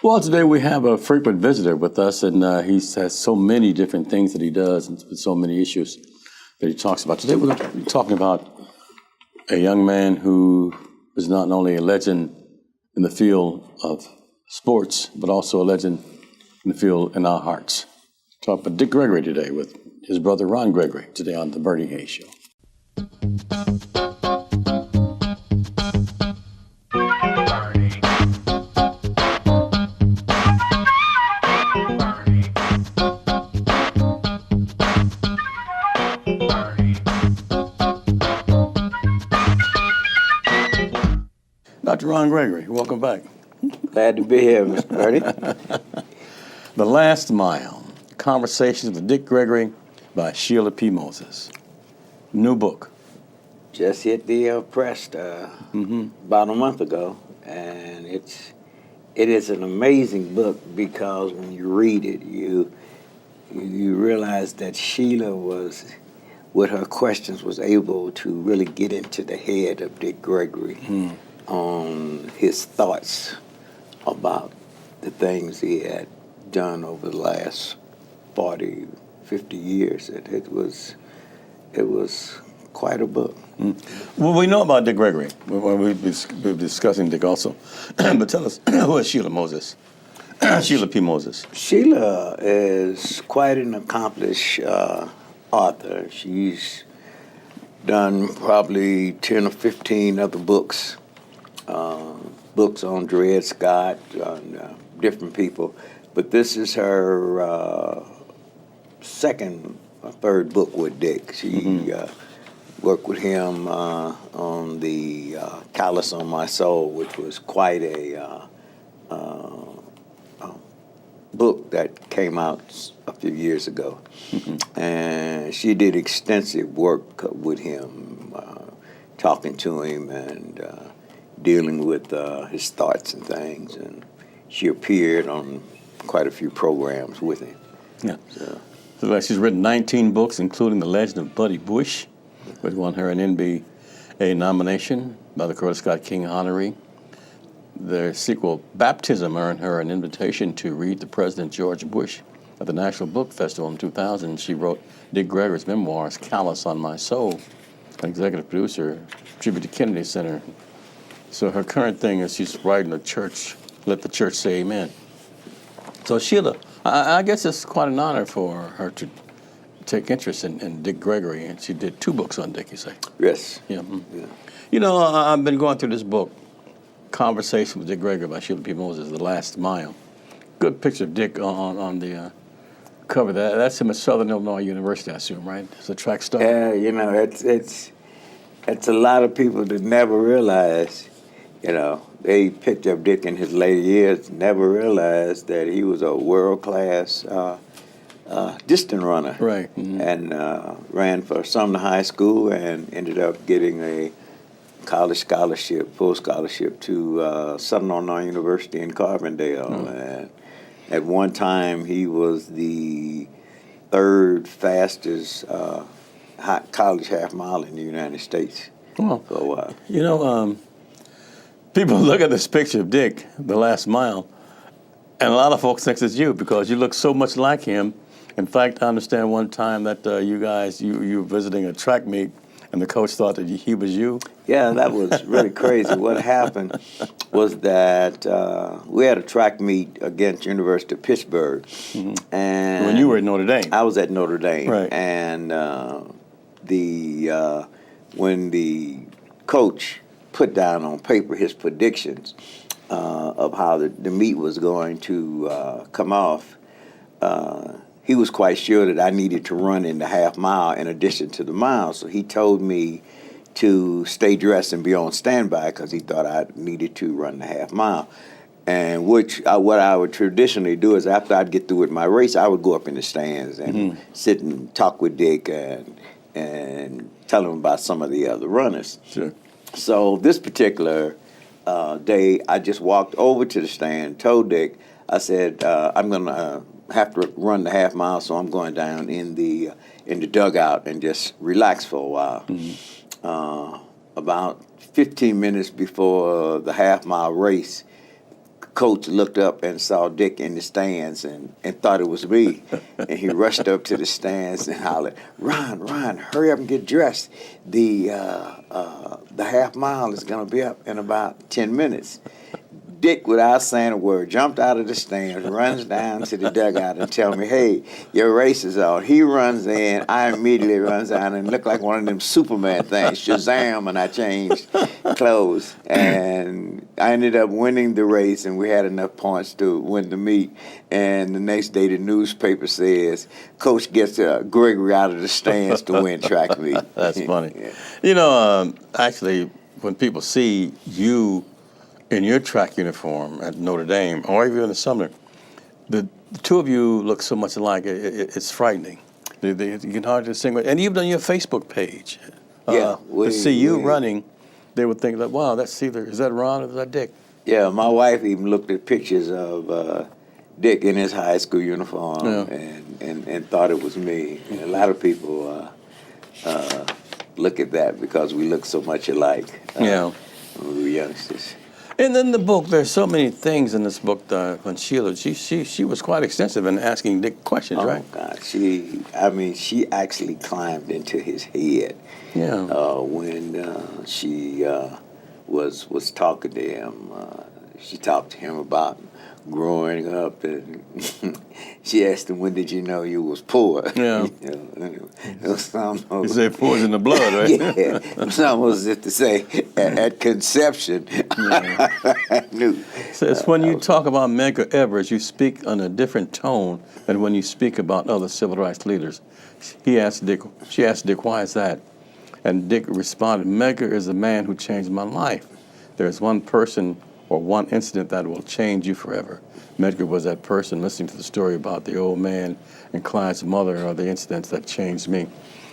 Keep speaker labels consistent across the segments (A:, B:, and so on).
A: Well, today we have a frequent visitor with us, and he has so many different things that he does and so many issues that he talks about. Today we're going to be talking about a young man who is not only a legend in the field of sports, but also a legend in the field in our hearts. Talk about Dick Gregory today with his brother Ron Gregory today on the Bernie Hayes Show. Dr. Ron Gregory, welcome back.
B: Glad to be here, Mr. Bernie.
A: The Last Mile, Conversations with Dick Gregory by Sheila P. Moses. New book.
B: Just hit the press about a month ago, and it is an amazing book because when you read it, you realize that Sheila was, with her questions, was able to really get into the head of Dick Gregory on his thoughts about the things he had done over the last 40, 50 years. It was quite a book.
A: Well, we know about Dick Gregory. We've been discussing Dick also. But tell us, who is Sheila Moses? Sheila P. Moses.
B: Sheila is quite an accomplished author. She's done probably 10 or 15 other books. Books on Dred Scott, on different people. But this is her second or third book with Dick. She worked with him on the Callous on My Soul, which was quite a book that came out a few years ago. And she did extensive work with him, talking to him and dealing with his thoughts and things, and she appeared on quite a few programs with him.
A: Yeah. So she's written 19 books, including The Legend of Buddy Bush, which won her an NBA nomination by the Coretta Scott King Honoree. The sequel, Baptism, earned her an invitation to read to President George Bush at the National Book Festival in 2000. She wrote Dick Gregory's memoirs, Callous on My Soul, an executive producer, tribute to Kennedy Center. So her current thing is she's writing a church, Let the Church Say Amen. So Sheila, I guess it's quite an honor for her to take interest in Dick Gregory, and she did 2 books on Dick, you say?
B: Yes.
A: Yeah. Yeah. You know, I've been going through this book, Conversation with Dick Gregory by Sheila P. Moses, The Last Mile. Good picture of Dick on the cover. That's him at Southern Illinois University, I assume, right? It's a track star.
B: Yeah, you know, it's a lot of people that never realize. You know, they picked up Dick in his later years, never realized that he was a world-class distance runner.
A: Right. Mm-hmm.
B: And ran for Sumner High School and ended up getting a college scholarship, full scholarship to Southern Illinois University in Carbondale. And at one time, he was the 3rd fastest college half mile in the United States.
A: Well,
B: for a while.
A: You know, people look at this picture of Dick, The Last Mile, and a lot of folks think it's you because you look so much like him. In fact, I understand one time that you were visiting a track meet, and the coach thought that he was you.
B: Yeah, that was really crazy. What happened was that we had a track meet against University of Pittsburgh. And
A: when you were at Notre Dame.
B: I was at Notre Dame.
A: Right.
B: And when the coach put down on paper his predictions of how the meet was going to come off, he was quite sure that I needed to run in the half mile in addition to the mile. So he told me to stay dressed and be on standby because he thought I needed to run the half mile. And what I would traditionally do is after I'd get through with my race, I would go up in the stands and sit and talk with Dick and tell him about some of the other runners.
A: Sure.
B: So this particular day, I just walked over to the stand, told Dick, I said, I'm going to have to run the half mile, so I'm going down in the dugout and just relax for a while. About 15 minutes before the half mile race, Coach looked up and saw Dick in the stands and thought it was me. And he rushed up to the stands and hollered, Ron, hurry up and get dressed. The half mile is going to be up in about 10 minutes. Dick, without saying a word, jumped out of the stands, runs down to the dugout and tell me, hey, your race is on. He runs in. I immediately runs down and looked like one of them Superman things, Shazam, and I changed clothes. And I ended up winning the race, and we had enough points to win the meet. And the next day, the newspaper says, Coach gets Gregory out of the stands to win track meet.
A: That's funny.
B: Yeah.
A: You know, actually, when people see you in your track uniform at Notre Dame, or even in the Sumner, the two of you look so much alike, it's frightening. You can hardly distinguish. And even on your Facebook page, to see you running, they would think that, wow, is that Ron or is that Dick?
B: Yeah, my wife even looked at pictures of Dick in his high school uniform and thought it was me. And a lot of people look at that because we look so much alike when we were youngsters.
A: And in the book, there's so many things in this book. When Sheila, she was quite extensive in asking Dick questions, right?
B: Oh God, she actually climbed into his head.
A: Yeah.
B: When she was talking to him, she talked to him about growing up, and she asked him, "When did you know you was poor?"
A: Yeah.
B: You
A: said poor's in the blood, right?
B: Yeah. It's almost as if to say at conception. I knew.
A: Says when you talk about Medgar Evers, you speak on a different tone than when you speak about other civil rights leaders. She asked Dick, "Why is that?" And Dick responded, "Medgar is the man who changed my life. There's one person or one incident that will change you forever. Medgar was that person." Listening to the story about the old man and Clyde's mother are the incidents that changed me.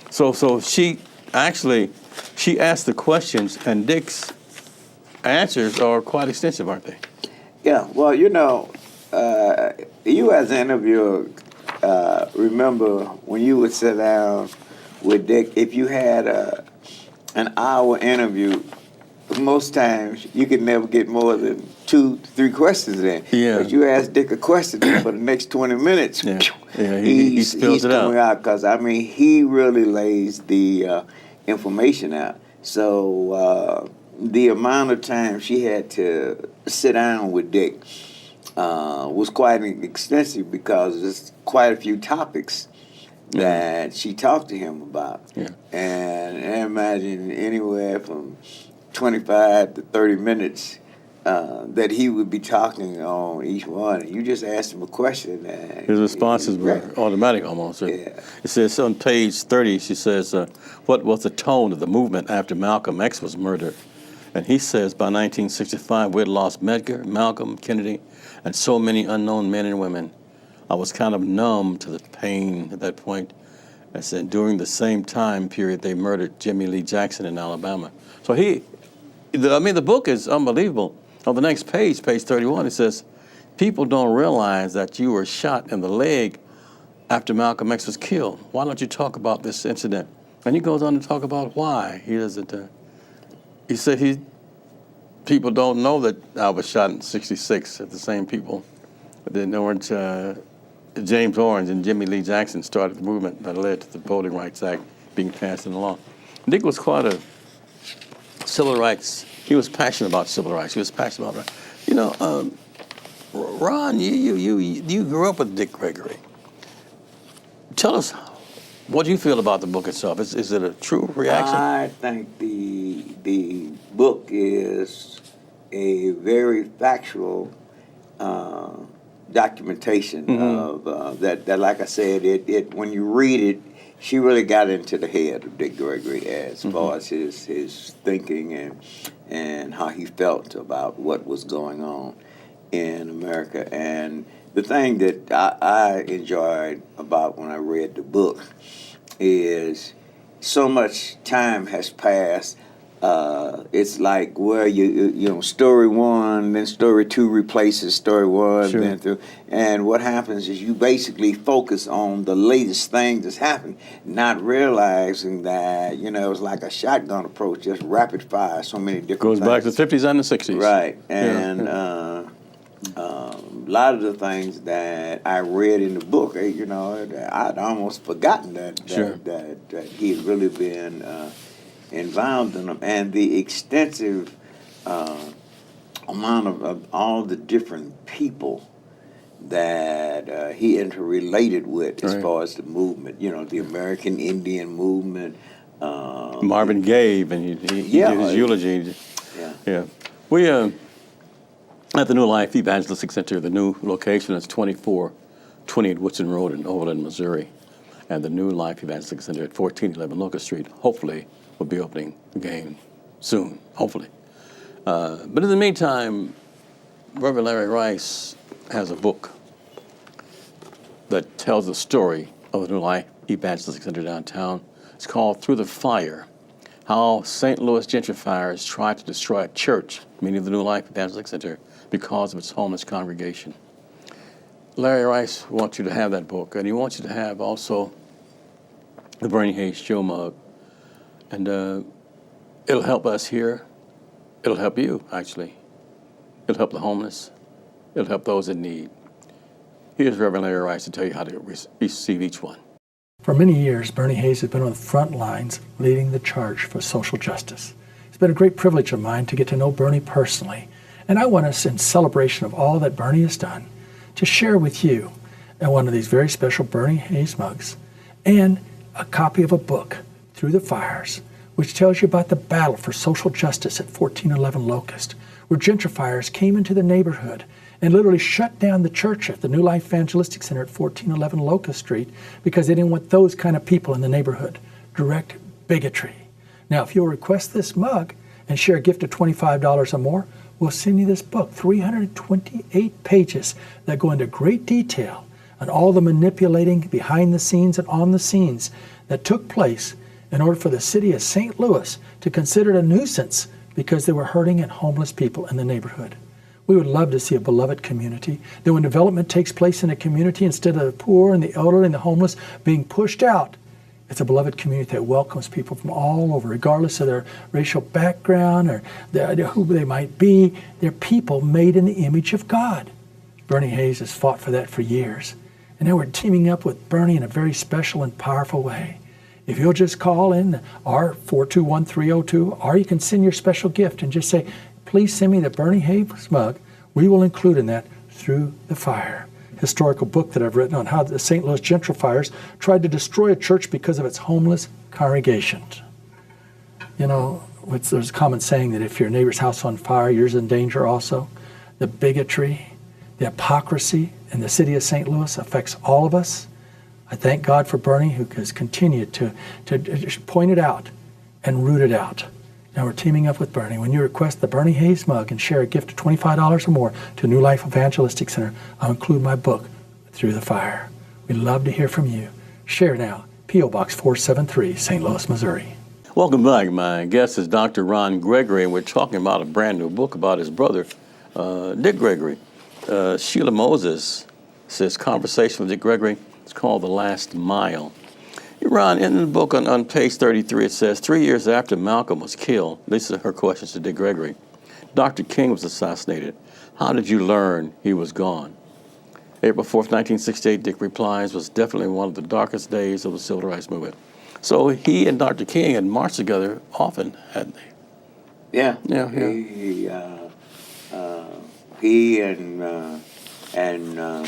A: So she asked the questions, and Dick's answers are quite extensive, aren't they?
B: Yeah, well, you as an interviewer, remember when you would sit down with Dick, if you had an hour interview, most times you could never get more than 2-3 questions in.
A: Yeah.
B: But you ask Dick a question for the next 20 minutes,
A: he spills it
B: coming out because he really lays the information out. So the amount of time she had to sit down with Dick was quite extensive because there's quite a few topics that she talked to him about.
A: Yeah.
B: And I imagine anywhere from 25 to 30 minutes that he would be talking on each one. You just asked him a question. And
A: his responses were automatic almost.
B: Yeah.
A: It says on page 30, she says, what was the tone of the movement after Malcolm X was murdered? And he says, by 1965, we had lost Medgar, Malcolm, Kennedy, and so many unknown men and women. I was kind of numb to the pain at that point. I said, during the same time period, they murdered Jimmy Lee Jackson in Alabama. So the book is unbelievable. On the next page, page 31, it says, people don't realize that you were shot in the leg after Malcolm X was killed. Why don't you talk about this incident? And he goes on to talk about why. He doesn't. He said people don't know that I was shot in '66 at the same people. James Orange and Jimmy Lee Jackson started the movement that led to the Voting Rights Act being passed into law. Dick was quite a civil rights. He was passionate about civil rights. He was passionate about rights. Ron, you grew up with Dick Gregory. Tell us what you feel about the book itself. Is it a true reaction?
B: I think the book is a very factual documentation of that. Like I said, it when you read it, she really got into the head of Dick Gregory as far as his thinking and how he felt about what was going on in America. And the thing that I enjoyed about when I read the book is so much time has passed. It's like where story one, then story two replaces story one,
A: sure.
B: then through, and what happens is you basically focus on the latest thing that's happened, not realizing that it was like a shotgun approach, just rapid fire, so many different.
A: Goes
B: things.
A: back to the 50s and the 60s.
B: Right, and A lot of the things that I read in the book, I'd almost forgotten that he had really been involved in them, and the extensive amount of all the different people that he interrelated with as far as the movement, the American Indian movement.
A: Marvin gave, and he did his eulogy. Yeah. We at the New Life Evangelistic Center, the new location is 2428 Woodson Road in Overland, Missouri, and the New Life Evangelistic Center at 1411 Locust Street. Hopefully, will be opening again soon. Hopefully, but in the meantime, Reverend Larry Rice has a book that tells the story of the New Life Evangelistic Center downtown. It's called Through the Fire, How St. Louis Gentrifiers Tried to Destroy a Church, meaning the New Life Evangelistic Center, because of its homeless congregation. Larry Rice wants you to have that book, and he wants you to have also the Bernie Hayes Show mug. And it'll help us here. It'll help you, actually. It'll help the homeless. It'll help those in need. Here's Reverend Larry Rice to tell you how to receive each one.
C: For many years, Bernie Hayes has been on the front lines leading the charge for social justice. It's been a great privilege of mine to get to know Bernie personally, and I want us, in celebration of all that Bernie has done, to share with you one of these very special Bernie Hayes mugs and a copy of a book, Through the Fires, which tells you about the battle for social justice at 1411 Locust, where gentrifiers came into the neighborhood and literally shut down the church at the New Life Evangelistic Center at 1411 Locust Street because they didn't want those kind of people in the neighborhood. Direct bigotry. Now, if you'll request this mug and share a gift of $25 or more, we'll send you this book, 328 pages that go into great detail on all the manipulating behind the scenes and on the scenes that took place in order for the city of St. Louis to consider it a nuisance because there were hurting and homeless people in the neighborhood. We would love to see a beloved community, that when development takes place in a community, instead of the poor and the elderly and the homeless being pushed out, it's a beloved community that welcomes people from all over, regardless of their racial background or who they might be. They're people made in the image of God. Bernie Hayes has fought for that for years. And now we're teaming up with Bernie in a very special and powerful way. If you'll just call in our 421-302, or you can send your special gift and just say, please send me the Bernie Hayes mug. We will include in that Through the Fire, historical book that I've written on how the St. Louis gentrifiers tried to destroy a church because of its homeless congregations. You know, there's a common saying that if your neighbor's house on fire, yours in danger also. The bigotry, the hypocrisy in the city of St. Louis affects all of us. I thank God for Bernie, who has continued to point it out and root it out. Now we're teaming up with Bernie. When you request the Bernie Hayes mug and share a gift of $25 or more to New Life Evangelistic Center, I'll include my book, Through the Fire. We'd love to hear from you. Share now. P.O. Box 473, St. Louis, Missouri.
A: Welcome back. My guest is Dr. Ron Gregory, and we're talking about a brand new book about his brother, Dick Gregory. Sheila Moses says, Conversation with Dick Gregory. It's called The Last Mile. Ron, in the book on page 33, it says, 3 years after Malcolm was killed, these are her questions to Dick Gregory, Dr. King was assassinated. How did you learn he was gone? April 4th, 1968, Dick replies, was definitely one of the darkest days of the civil rights movement. So he and Dr. King had marched together often, hadn't they?
B: Yeah. He and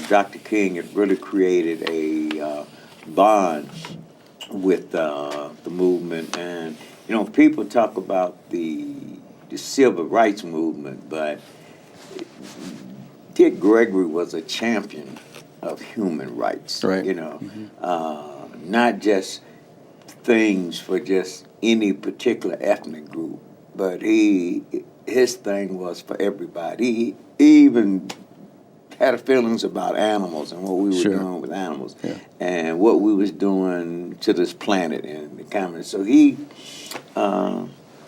B: Dr. King had really created a bond with the movement. And, you know, people talk about the civil rights movement, but Dick Gregory was a champion of human rights,
A: right.
B: You know, not just things for just any particular ethnic group, but his thing was for everybody. He even had feelings about animals and what we were doing with animals, and what we was doing to this planet and the comments. So he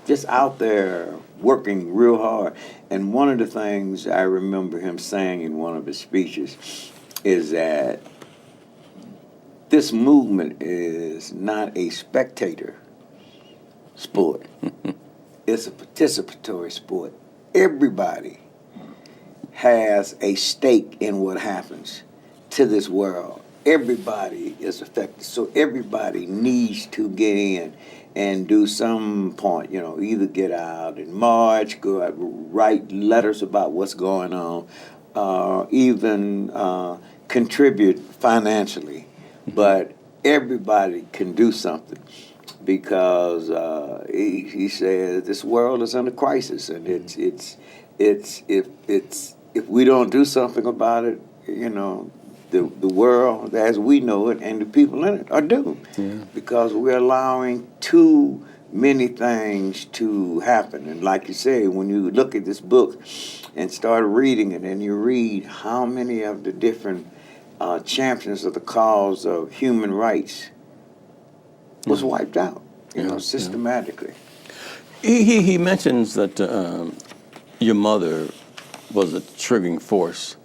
B: just out there working real hard. And one of the things I remember him saying in one of his speeches is that this movement is not a spectator sport. It's a participatory sport. Everybody has a stake in what happens to this world. Everybody is affected, so everybody needs to get in and do some point, either get out and march, go out, write letters about what's going on, even contribute financially. But everybody can do something, because he says this world is under crisis, and if we don't do something about it, the world as we know it and the people in it are doomed, because we're allowing too many things to happen. And like you say, when you look at this book and start reading it, and you read how many of the different champions of the cause of human rights was wiped out, systematically.
A: He mentions that your mother was a triggering force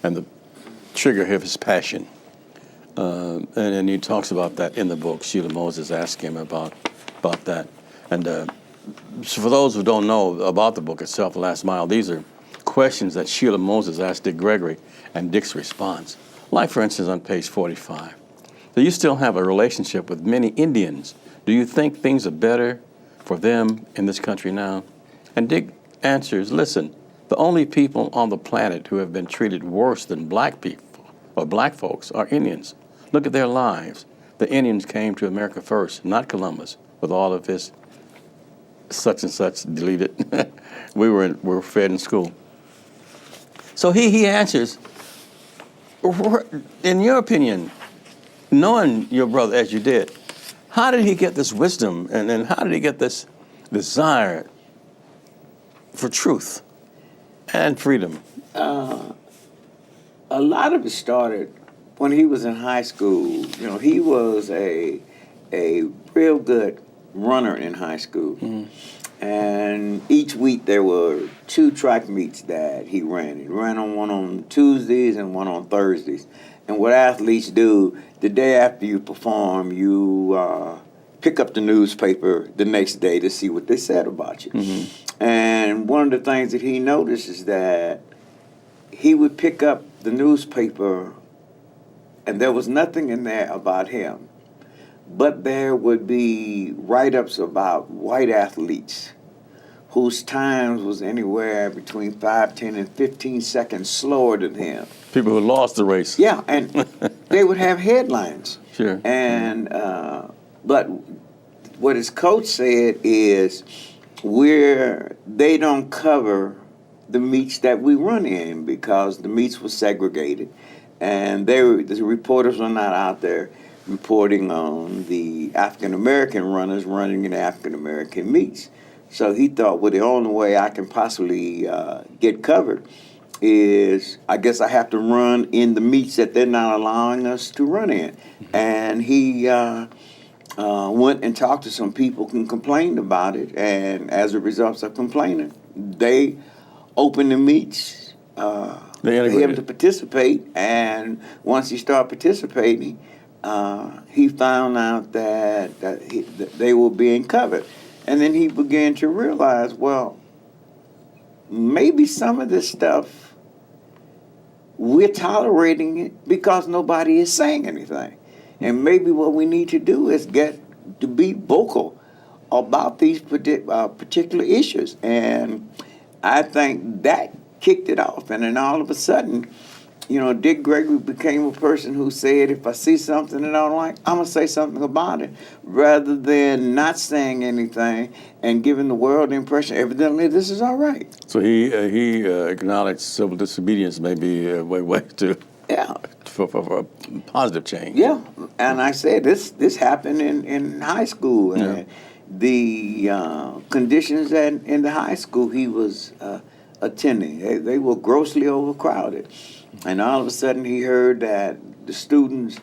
A: and the trigger of his passion. And he talks about that in the book. Sheila Moses asked him about that. And so for those who don't know about the book itself, The Last Mile, these are questions that Sheila Moses asked Dick Gregory, and Dick's response. Like, for instance, on page 45. Do you still have a relationship with many Indians? Do you think things are better for them in this country now? And Dick answers, listen, the only people on the planet who have been treated worse than black people or black folks are Indians. Look at their lives. The Indians came to America first, not Columbus, with all of his such and such deleted. we were fed in school. So he answers, in your opinion, knowing your brother as you did, how did he get this wisdom, and how did he get this desire for truth and freedom?
B: A lot of it started when he was in high school. He was a real good runner in high school. And each week there were 2 track meets that he ran. He ran on one on Tuesdays and one on Thursdays. And what athletes do, the day after you perform, you pick up the newspaper the next day to see what they said about you. And one of the things that he noticed is that he would pick up the newspaper and there was nothing in there about him. But there would be write-ups about white athletes whose times was anywhere between 5, 10, and 15 seconds slower than him.
A: People who lost the race.
B: Yeah, and they would have headlines.
A: Sure.
B: And but what his coach said is, they don't cover the meets that we run in, because the meets were segregated, and the reporters were not out there reporting on the African American runners running in African American meets. So he thought, well, the only way I can possibly get covered is, I guess I have to run in the meets that they're not allowing us to run in. And he went and talked to some people and complained about it. And as a result of complaining, they opened the meets for him to participate. And once he started participating, he found out that they were being covered. And then he began to realize, well, maybe some of this stuff, we're tolerating it because nobody is saying anything. And maybe what we need to do is get to be vocal about these particular issues. And I think that kicked it off. And then all of a sudden, Dick Gregory became a person who said, if I see something that I don't like, I'm going to say something about it, rather than not saying anything and giving the world the impression, evidently, this is all right.
A: So he acknowledged civil disobedience may be a way to for a positive change.
B: Yeah, and I said this happened in high school.
A: Yeah.
B: The conditions in the high school he was attending, they were grossly overcrowded. And all of a sudden he heard that the students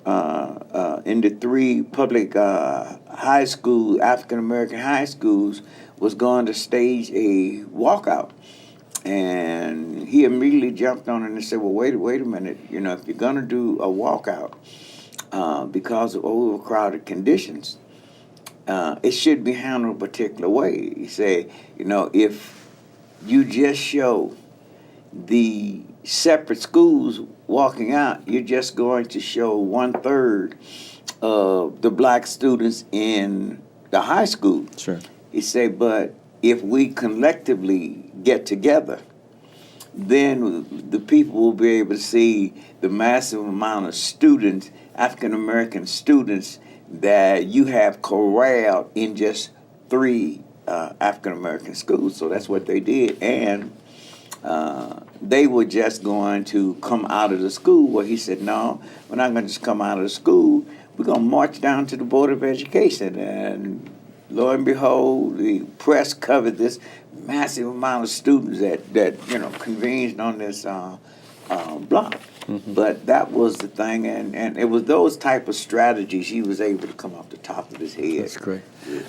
B: in the 3 public high school, African-American high schools, was going to stage a walkout. And he immediately jumped on it and said, well, wait a minute. If you're going to do a walkout because of overcrowded conditions, it should be handled a particular way. He said, if you just show the separate schools walking out, you're just going to show 1/3 of the black students in the high school.
A: Sure.
B: He said, but if we collectively get together, then the people will be able to see the massive amount of students, African American students, that you have corralled in just 3 African American schools. So that's what they did. And they were just going to come out of the school. Well, he said, no, we're not going to just come out of the school. We're going to march down to the Board of Education. And lo and behold, the press covered this massive amount of students that convened on this block. Mm-hmm. But that was the thing, and it was those type of strategies he was able to come off the top of his head.
A: That's great.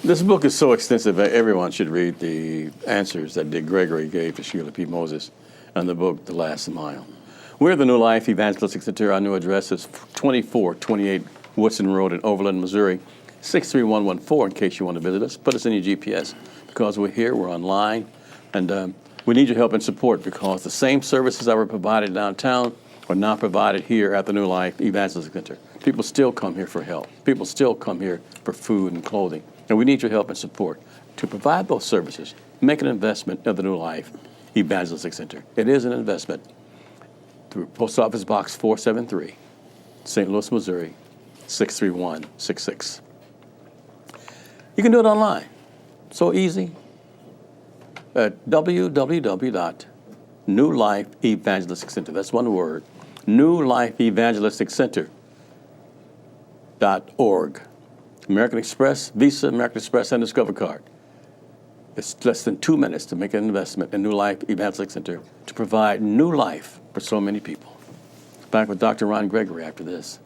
A: This book is so extensive that everyone should read the answers that Dick Gregory gave to Sheila P. Moses and the book, The Last Mile. We're the New Life Evangelistic Center. Our new address is 2428 Woodson Road in Overland, Missouri, 63114 in case you want to visit us. Put us in your GPS because we're here, we're online, and we need your help and support because the same services that were provided downtown are now provided here at the New Life Evangelistic Center. People still come here for help. People still come here for food and clothing. And we need your help and support to provide those services. Make an investment in the New Life Evangelistic Center. It is an investment through Post Office Box 473, St. Louis, Missouri, 63166. You can do it online. So easy. At www.New Life Evangelistic Center. That's one word. New Life Evangelistic Center.org. American Express, Visa, American Express, and Discover Card. It's less than 2 minutes to make an investment in New Life Evangelistic Center to provide new life for so many people. Back with Dr. Ron Gregory after this.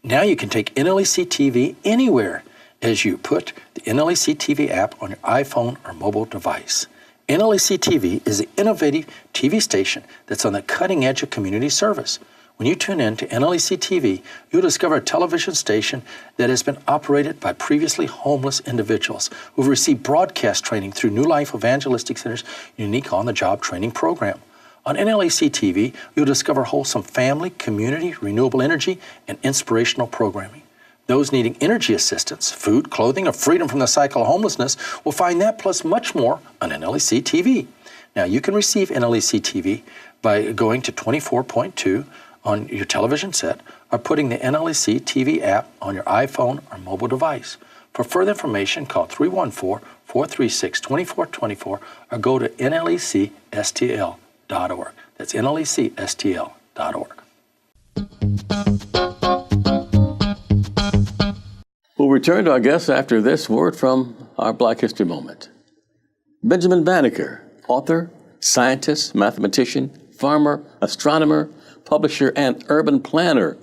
C: Now you can take NLEC TV anywhere as you put the NLEC TV app on your iPhone or mobile device. NLEC TV is an innovative TV station that's on the cutting edge of community service. When you tune in to NLEC TV, you'll discover a television station that has been operated by previously homeless individuals who have received broadcast training through New Life Evangelistic Center's unique on-the-job training program. On NLEC TV, you'll discover wholesome family, community, renewable energy, and inspirational programming. Those needing energy assistance, food, clothing, or freedom from the cycle of homelessness will find that plus much more on NLEC TV. Now, you can receive NLEC TV by going to 24.2 on your television set or putting the NLEC TV app on your iPhone or mobile device. For further information, call 314-436-2424 or go to nlecstl.org. That's nlecstl.org.
A: We'll return to our guests after this word from our Black History Moment. Benjamin Banneker, author, scientist, mathematician, farmer, astronomer, publisher, and urban planner,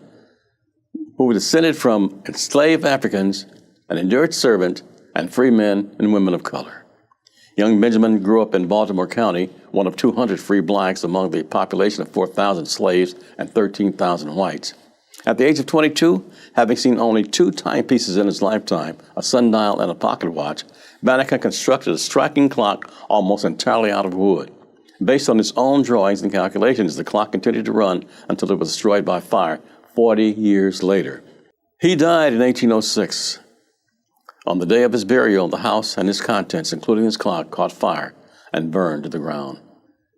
A: who was descended from enslaved Africans, an endured servant, and free men and women of color. Young Benjamin grew up in Baltimore County, one of 200 free blacks among the population of 4,000 slaves and 13,000 whites. At the age of 22, having seen only 2 timepieces in his lifetime, a sundial and a pocket watch, Banneker constructed a striking clock almost entirely out of wood. Based on his own drawings and calculations, the clock continued to run until it was destroyed by fire 40 years later. He died in 1806. On the day of his burial, the house and its contents, including his clock, caught fire and burned to the ground.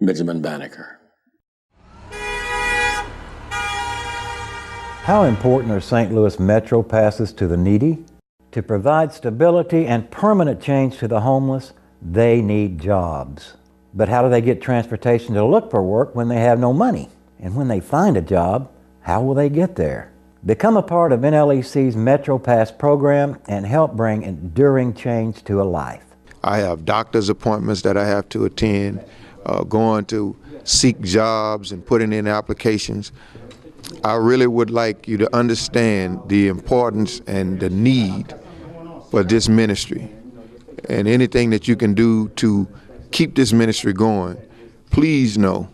A: Benjamin Banneker.
D: How important are St. Louis Metro passes to the needy? To provide stability and permanent change to the homeless, they need jobs. But how do they get transportation to look for work when they have no money? And when they find a job, how will they get there? Become a part of NLEC's Metro Pass program and help bring enduring change to a life.
E: I have doctor's appointments that I have to attend, going to seek jobs and putting in applications. I really would like you to understand the importance and the need for this ministry and anything that you can do to keep this ministry going. Please know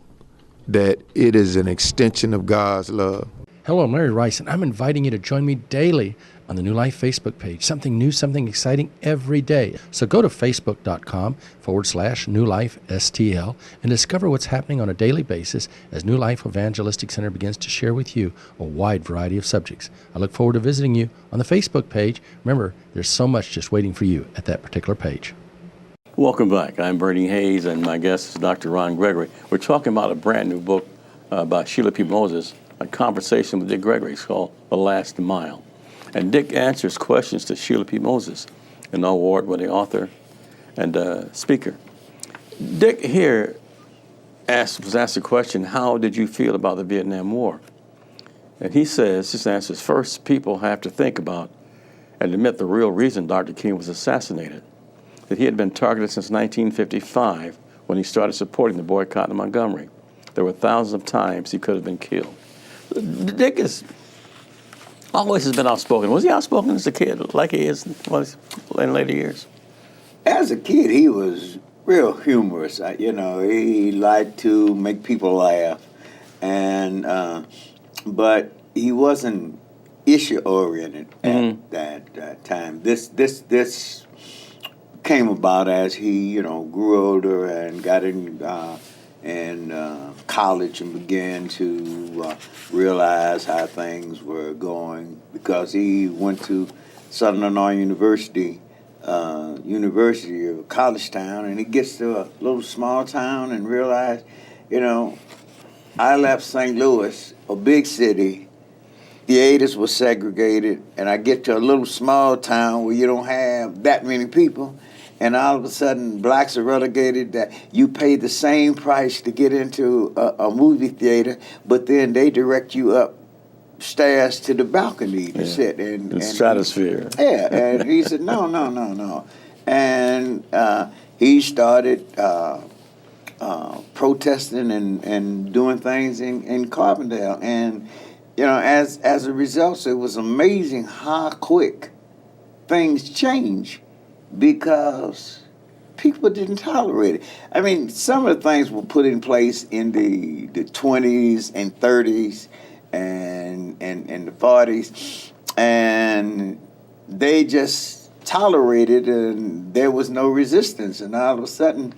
E: that it is an extension of God's love.
F: Hello, I'm Larry Rice, and I'm inviting you to join me daily on the New Life Facebook page. Something new, something exciting every day. So go to facebook.com/NewLifeSTL and discover what's happening on a daily basis as New Life Evangelistic Center begins to share with you a wide variety of subjects. I look forward to visiting you on the Facebook page. Remember, there's so much just waiting for you at that particular page.
A: Welcome back. I'm Bernie Hayes, and my guest is Dr. Ron Gregory. We're talking about a brand new book by Sheila P. Moses, a conversation with Dick Gregory. It's called The Last Mile. And Dick answers questions to Sheila P. Moses, an award-winning author and speaker. Dick here was asked the question, how did you feel about the Vietnam War? And he says, his answer is, first, people have to think about and admit the real reason Dr. King was assassinated, that he had been targeted since 1955 when he started supporting the boycott in Montgomery. There were thousands of times he could have been killed. Dick always has been outspoken. Was he outspoken as a kid, like he is in later years?
B: As a kid, he was real humorous. He liked to make people laugh, and but he wasn't issue oriented at that time. This came about as he grew older and got in college and began to realize how things were going, because he went to Southern Illinois University of College Town, and he gets to a little small town and realized, I left St. Louis, a big city, theaters were segregated, and I get to a little small town where you don't have that many people, and all of a sudden blacks are relegated, that you pay the same price to get into a movie theater, but then they direct you upstairs to the balcony to sit. And
A: stratosphere.
B: And he said, no. And he started protesting and doing things in Carbondale. And, as a result, it was amazing how quick things changed, because people didn't tolerate it. I mean, some of the things were put in place in the 20s and 30s and the 40s, and they just tolerated it, and there was no resistance. And all of a sudden,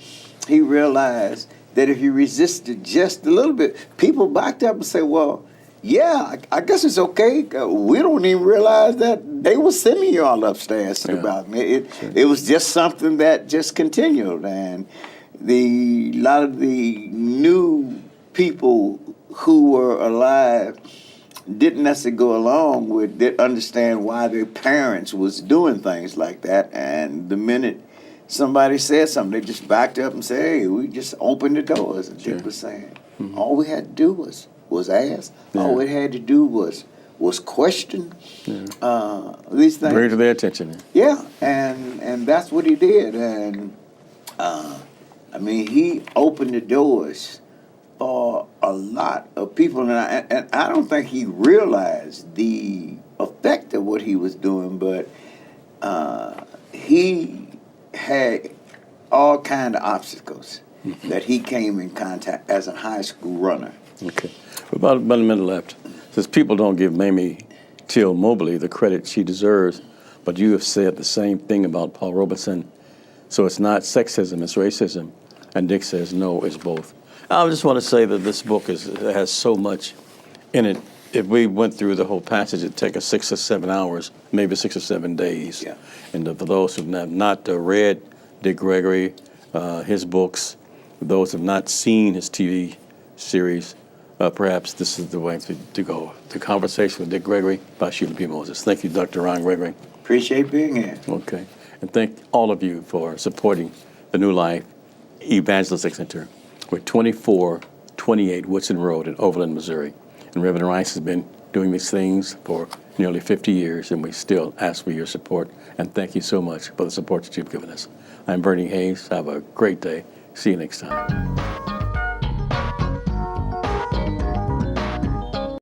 B: he realized that if he resisted just a little bit, people backed up and said, well, yeah, I guess it's okay. We don't even realize that they were sending you all upstairs to the balcony. It was just something that just continued. And a lot of the new people who were alive didn't necessarily go along with, didn't understand why their parents was doing things like that. And the minute somebody said something, they just backed up and said, hey, we just opened the doors. And Dick was saying, all we had to do was ask. All we had to do was question these things.
A: Bring it to their attention.
B: Yeah, and that's what he did. And he opened the doors for a lot of people, and I don't think he realized the effect of what he was doing, but he had all kind of obstacles that he came in contact as a high school runner.
A: Okay. About a minute left. Since people don't give Mamie Till Mobley the credit she deserves, but you have said the same thing about Paul Robeson. So it's not sexism, it's racism. And Dick says, no, it's both. I just want to say that this book has so much in it. If we went through the whole passage, it'd take us 6 or 7 hours, maybe 6 or 7 days. Yeah. And for those who have not read Dick Gregory, his books, those who have not seen his TV series, perhaps this is the way to go. The conversation with Dick Gregory by Sheila P. Moses. Thank you, Dr. Ron Gregory.
B: Appreciate being here.
A: Okay. And thank all of you for supporting the New Life Evangelistic Center. We're 2428 Woodson Road in Overland, Missouri. And Reverend Rice has been doing these things for nearly 50 years, and we still ask for your support. And thank you so much for the support that you've given us. I'm Bernie Hayes. Have a great day. See you next time.